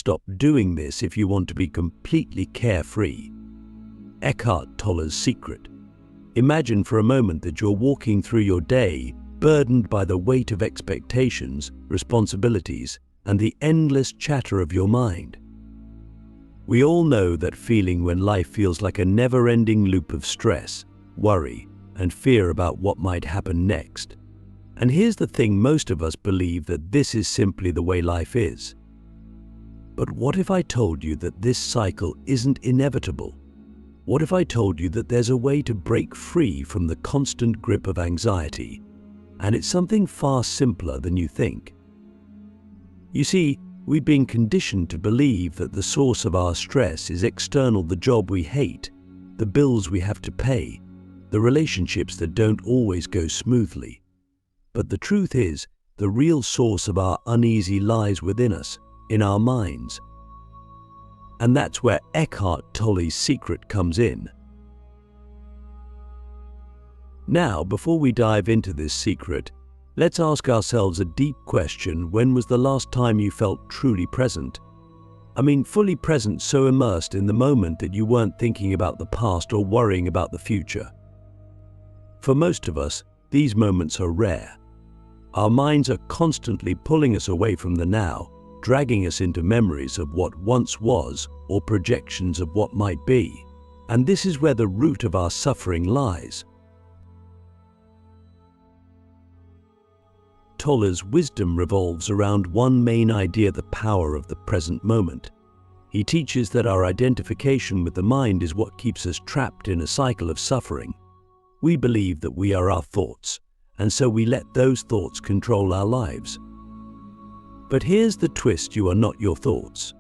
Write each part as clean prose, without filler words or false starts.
Stop doing this if you want to be completely carefree. Eckhart Tolle's secret. Imagine for a moment that you're walking through your day, burdened by the weight of expectations, responsibilities, and the endless chatter of your mind. We all know that feeling when life feels like a never-ending loop of stress, worry, and fear about what might happen next. And here's the thing, most of us believe that this is simply the way life is. But what if I told you that this cycle isn't inevitable? What if I told you that there's a way to break free from the constant grip of anxiety, and it's something far simpler than you think? You see, we've been conditioned to believe that the source of our stress is external: the job we hate, the bills we have to pay, the relationships that don't always go smoothly. But the truth is, the real source of our uneasy lies within us, in our minds. And that's where Eckhart Tolle's secret comes in. Now, before we dive into this secret, let's ask ourselves a deep question. When was the last time you felt truly present? I mean, fully present, so immersed in the moment that you weren't thinking about the past or worrying about the future. For most of us, these moments are rare. Our minds are constantly pulling us away from the now, dragging us into memories of what once was or projections of what might be. And this is where the root of our suffering lies. Tolle's wisdom revolves around one main idea: the power of the present moment. He teaches that our identification with the mind is what keeps us trapped in a cycle of suffering. We believe that we are our thoughts, and so we let those thoughts control our lives. But here's the twist: you are not your thoughts.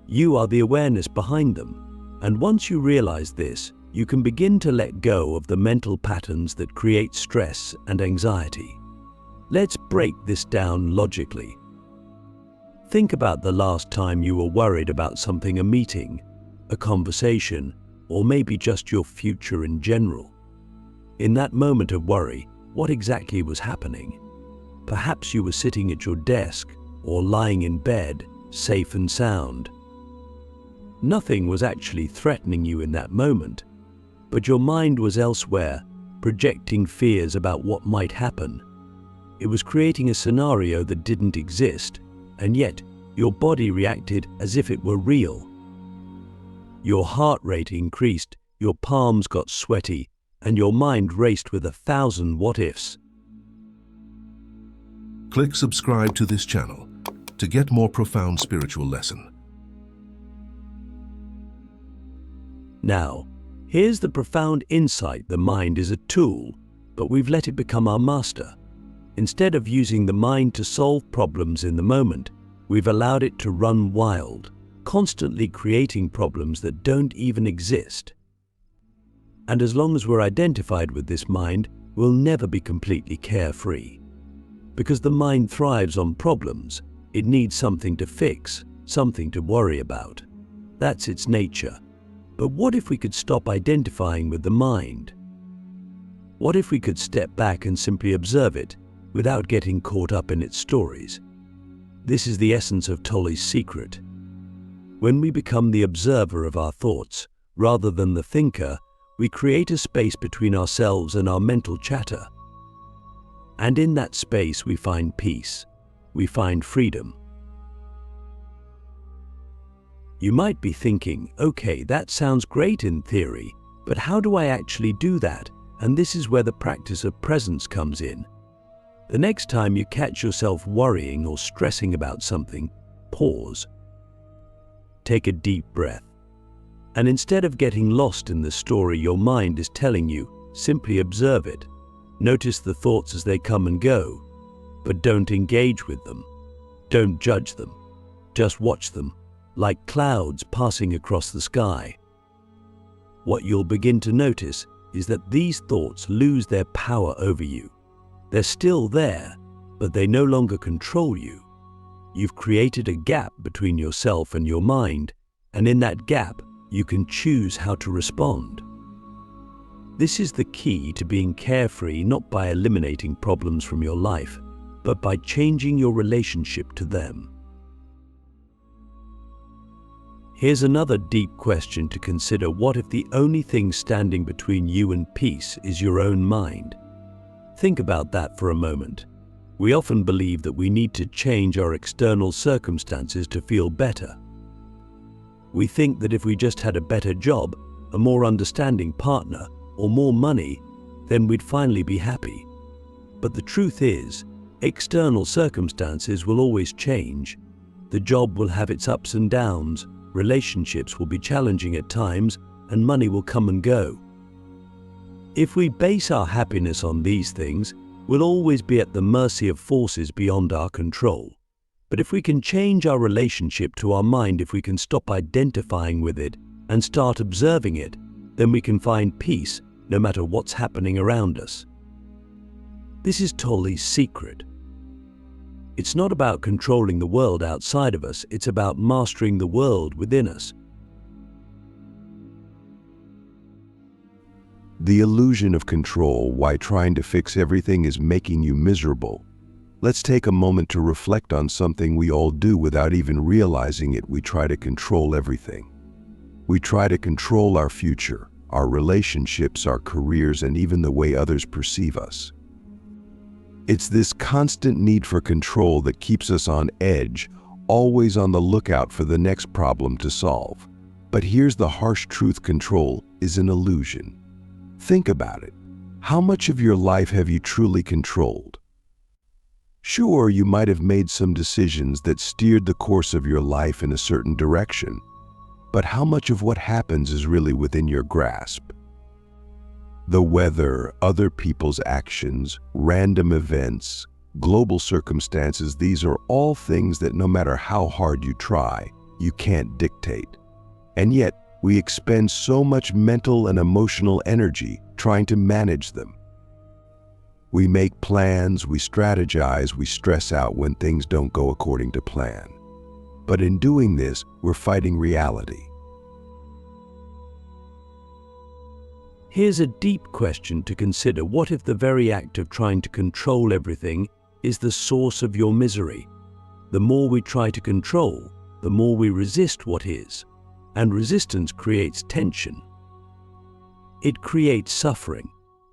You are the awareness behind them. And once you realize this, you can begin to let go of the mental patterns that create stress and anxiety. Let's break this down logically. Think about the last time you were worried about something: a meeting, a conversation, or maybe just your future in general. In that moment of worry, what exactly was happening? Perhaps you were sitting at your desk or lying in bed, safe and sound. Nothing was actually threatening you in that moment, but your mind was elsewhere, projecting fears about what might happen. It was creating a scenario that didn't exist, and yet your body reacted as if it were real. Your heart rate increased, your palms got sweaty, and your mind raced with 1,000 what-ifs. Click subscribe to this channel to get more profound spiritual lesson. Now, here's the profound insight: the mind is a tool, but we've let it become our master. Instead of using the mind to solve problems in the moment, we've allowed it to run wild, constantly creating problems that don't even exist. And as long as we're identified with this mind, we'll never be completely carefree. Because the mind thrives on problems. It needs something to fix, something to worry about. That's its nature. But what if we could stop identifying with the mind? What if we could step back and simply observe it, without getting caught up in its stories? This is the essence of Tolle's secret. When we become the observer of our thoughts, rather than the thinker, we create a space between ourselves and our mental chatter. And in that space we find peace. We find freedom. You might be thinking, okay, that sounds great in theory, but how do I actually do that? And this is where the practice of presence comes in. The next time you catch yourself worrying or stressing about something, pause. Take a deep breath. And instead of getting lost in the story your mind is telling you, simply observe it. Notice the thoughts as they come and go, but don't engage with them. Don't judge them. Just watch them, like clouds passing across the sky. What you'll begin to notice is that these thoughts lose their power over you. They're still there, but they no longer control you. You've created a gap between yourself and your mind, and in that gap, you can choose how to respond. This is the key to being carefree, not by eliminating problems from your life, but by changing your relationship to them. Here's another deep question to consider. What if the only thing standing between you and peace is your own mind? Think about that for a moment. We often believe that we need to change our external circumstances to feel better. We think that if we just had a better job, a more understanding partner, or more money, then we'd finally be happy. But the truth is, external circumstances will always change. The job will have its ups and downs, relationships will be challenging at times, and money will come and go. If we base our happiness on these things, we'll always be at the mercy of forces beyond our control. But if we can change our relationship to our mind, if we can stop identifying with it and start observing it, then we can find peace no matter what's happening around us. This is Tolley's secret. It's not about controlling the world outside of us, it's about mastering the world within us. The illusion of control, why trying to fix everything is making you miserable. Let's take a moment to reflect on something we all do without even realizing it. We try to control everything. We try to control our future, our relationships, our careers, and even the way others perceive us. It's this constant need for control that keeps us on edge, always on the lookout for the next problem to solve. But here's the harsh truth: control is an illusion. Think about it. How much of your life have you truly controlled? Sure, you might have made some decisions that steered the course of your life in a certain direction, but how much of what happens is really within your grasp? The weather, other people's actions, random events, global circumstances, these are all things that no matter how hard you try, you can't dictate. And yet, we expend so much mental and emotional energy trying to manage them. We make plans, we strategize, we stress out when things don't go according to plan. But in doing this, we're fighting reality. Here's a deep question to consider. What if the very act of trying to control everything is the source of your misery? The more we try to control, the more we resist what is. And resistance creates tension. It creates suffering.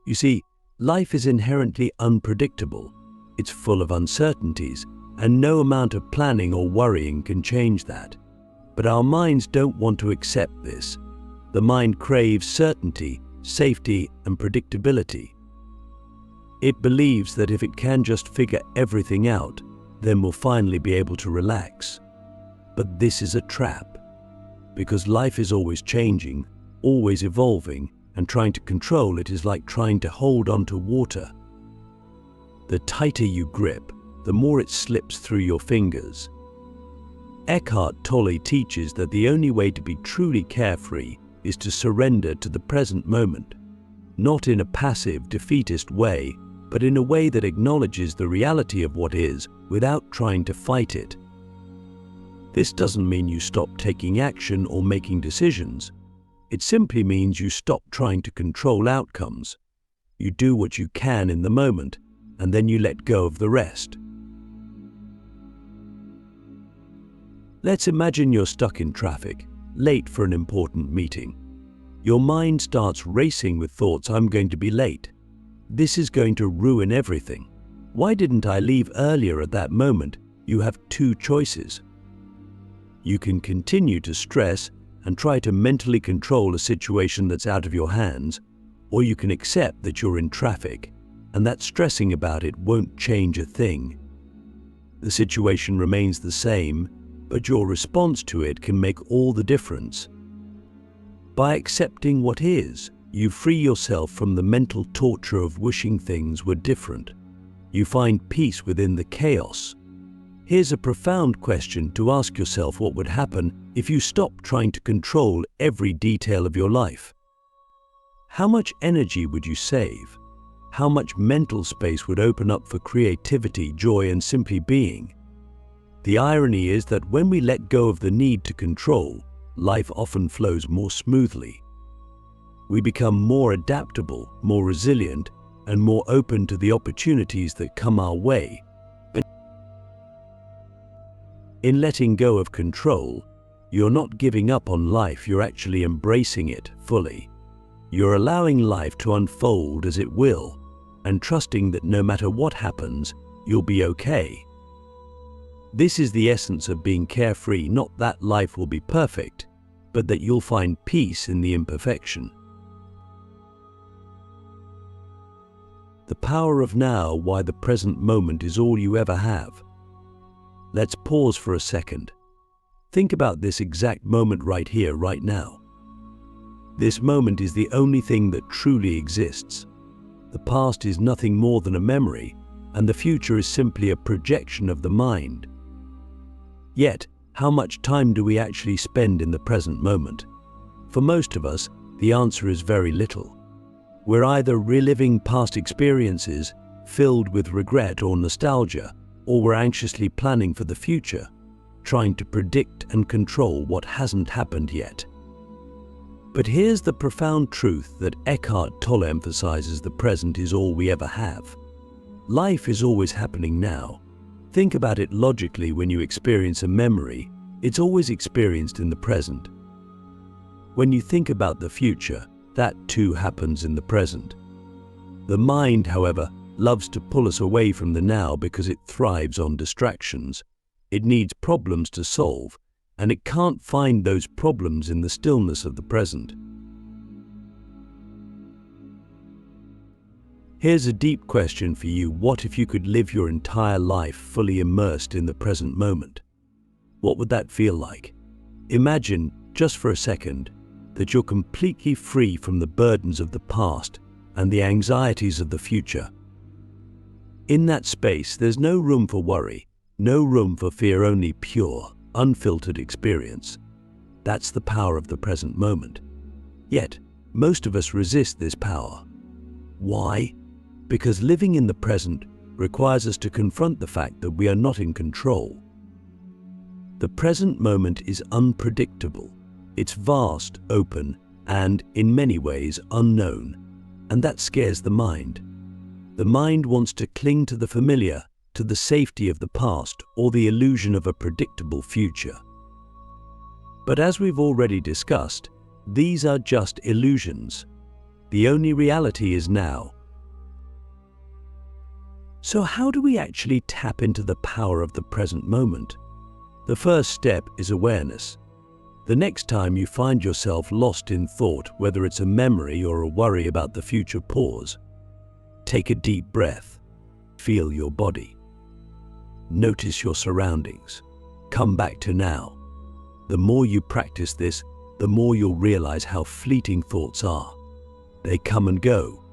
You see, life is inherently unpredictable. It's full of uncertainties, and no amount of planning or worrying can change that. But our minds don't want to accept this. The mind craves certainty, safety, and predictability. It believes that if it can just figure everything out, then we'll finally be able to relax. But this is a trap. Because life is always changing, always evolving, and trying to control it is like trying to hold on to water. The tighter you grip, the more it slips through your fingers. Eckhart Tolle teaches that the only way to be truly carefree is to surrender to the present moment, not in a passive, defeatist way, but in a way that acknowledges the reality of what is without trying to fight it. This doesn't mean you stop taking action or making decisions. It simply means you stop trying to control outcomes. You do what you can in the moment, and then you let go of the rest. Let's imagine you're stuck in traffic, late for an important meeting. Your mind starts racing with thoughts: I'm going to be late. This is going to ruin everything. Why didn't I leave earlier? At that moment, you have two choices. You can continue to stress and try to mentally control a situation that's out of your hands, or you can accept that you're in traffic and that stressing about it won't change a thing. The situation remains the same, but your response to it can make all the difference. By accepting what is, you free yourself from the mental torture of wishing things were different. You find peace within the chaos. Here's a profound question to ask yourself: what would happen if you stopped trying to control every detail of your life? How much energy would you save? How much mental space would open up for creativity, joy, and simply being? The irony is that when we let go of the need to control, life often flows more smoothly. We become more adaptable, more resilient, and more open to the opportunities that come our way. In letting go of control, You're not giving up on life, you're actually embracing it fully. You're allowing life to unfold as it will, and trusting that no matter what happens, you'll be okay. This is the essence of being carefree, not that life will be perfect, but that you'll find peace in the imperfection. The power of now, why the present moment is all you ever have. Let's pause for a second. Think about this exact moment right here, right now. This moment is the only thing that truly exists. The past is nothing more than a memory, and the future is simply a projection of the mind. Yet, how much time do we actually spend in the present moment? For most of us, the answer is very little. We're either reliving past experiences filled with regret or nostalgia, or we're anxiously planning for the future, trying to predict and control what hasn't happened yet. But here's the profound truth that Eckhart Tolle emphasizes: the present is all we ever have. Life is always happening now. Think about it logically. When you experience a memory, it's always experienced in the present. When you think about the future, that too happens in the present. The mind, however, loves to pull us away from the now because it thrives on distractions. It needs problems to solve, and it can't find those problems in the stillness of the present. Here's a deep question for you. What if you could live your entire life fully immersed in the present moment? What would that feel like? Imagine, just for a second, that you're completely free from the burdens of the past and the anxieties of the future. In that space, there's no room for worry, no room for fear, only pure, unfiltered experience. That's the power of the present moment. Yet, most of us resist this power. Why? Because living in the present requires us to confront the fact that we are not in control. The present moment is unpredictable. It's vast, open, and, in many ways, unknown, and that scares the mind. The mind wants to cling to the familiar, to the safety of the past, or the illusion of a predictable future. But as we've already discussed, these are just illusions. The only reality is now. So how do we actually tap into the power of the present moment? The first step is awareness. The next time you find yourself lost in thought, whether it's a memory or a worry about the future, pause. Take a deep breath. Feel your body. Notice your surroundings. Come back to now. The more you practice this, the more you'll realize how fleeting thoughts are. They come and go,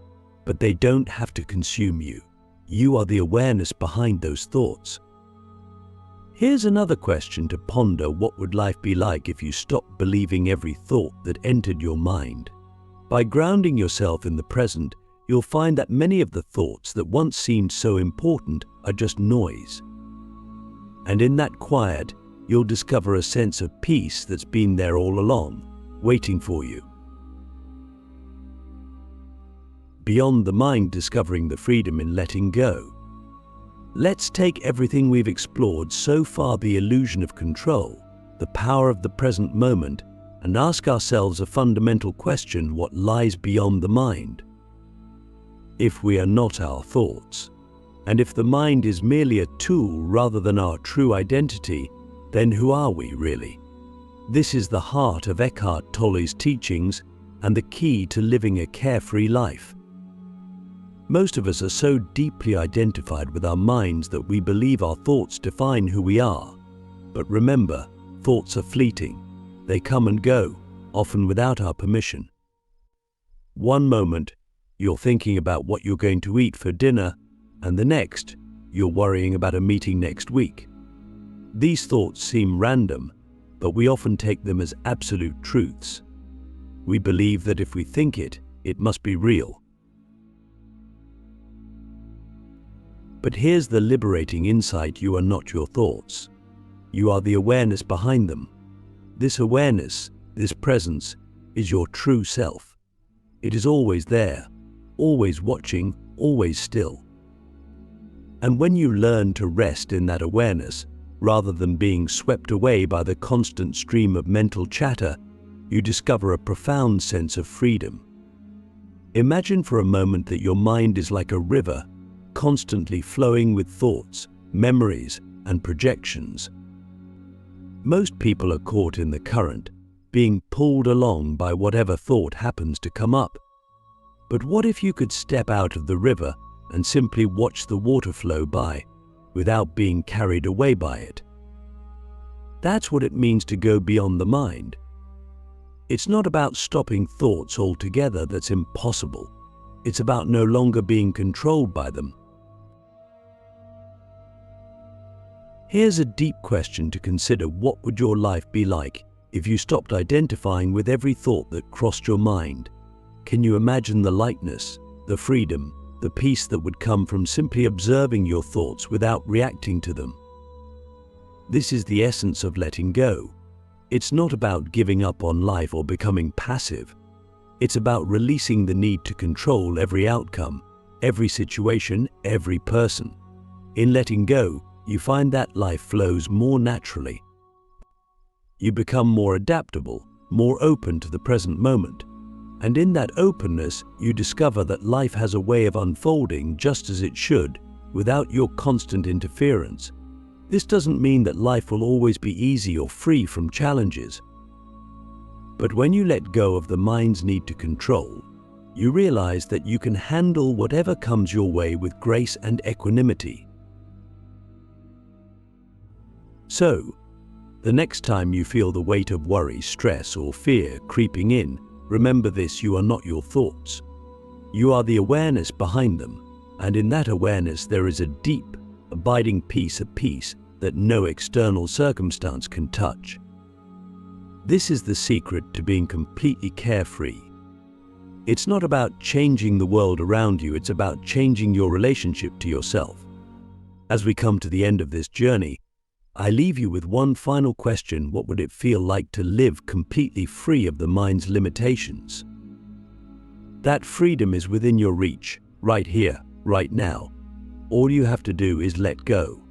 but they don't have to consume you. You are the awareness behind those thoughts. Here's another question to ponder. What would life be like if you stopped believing every thought that entered your mind? By grounding yourself in the present, you'll find that many of the thoughts that once seemed so important are just noise. And in that quiet, you'll discover a sense of peace that's been there all along, waiting for you. Beyond the mind, discovering the freedom in letting go. Let's take everything we've explored so far, the illusion of control, the power of the present moment, and ask ourselves a fundamental question: what lies beyond the mind? If we are not our thoughts, and if the mind is merely a tool rather than our true identity, then who are we really? This is the heart of Eckhart Tolle's teachings and the key to living a carefree life. Most of us are so deeply identified with our minds that we believe our thoughts define who we are. But remember, thoughts are fleeting. They come and go, often without our permission. One moment, you're thinking about what you're going to eat for dinner, and the next, you're worrying about a meeting next week. These thoughts seem random, but we often take them as absolute truths. We believe that if we think it, it must be real. But here's the liberating insight: you are not your thoughts. You are the awareness behind them. This awareness, this presence, is your true self. It is always there, always watching, always still. And when you learn to rest in that awareness, Rather than being swept away by the constant stream of mental chatter, you discover a profound sense of freedom. Imagine for a moment that your mind is like a river, constantly flowing with thoughts, memories, and projections. Most people are caught in the current, being pulled along by whatever thought happens to come up. But what if you could step out of the river and simply watch the water flow by, without being carried away by it? That's what it means to go beyond the mind. It's not about stopping thoughts altogether. That's impossible. It's about no longer being controlled by them. Here's a deep question to consider. What would your life be like if you stopped identifying with every thought that crossed your mind? Can you imagine the lightness, the freedom, the peace that would come from simply observing your thoughts without reacting to them? This is the essence of letting go. It's not about giving up on life or becoming passive. It's about releasing the need to control every outcome, every situation, every person. In letting go, you find that life flows more naturally. You become more adaptable, more open to the present moment. And in that openness, you discover that life has a way of unfolding just as it should, without your constant interference. This doesn't mean that life will always be easy or free from challenges. But when you let go of the mind's need to control, you realize that you can handle whatever comes your way with grace and equanimity. So, the next time you feel the weight of worry, stress, or fear creeping in, remember this: you are not your thoughts. You are the awareness behind them, and in that awareness there is a deep, abiding peace, a peace that no external circumstance can touch. This is the secret to being completely carefree. It's not about changing the world around you, it's about changing your relationship to yourself. As we come to the end of this journey, I leave you with one final question: what would it feel like to live completely free of the mind's limitations? That freedom is within your reach, right here, right now. All you have to do is let go.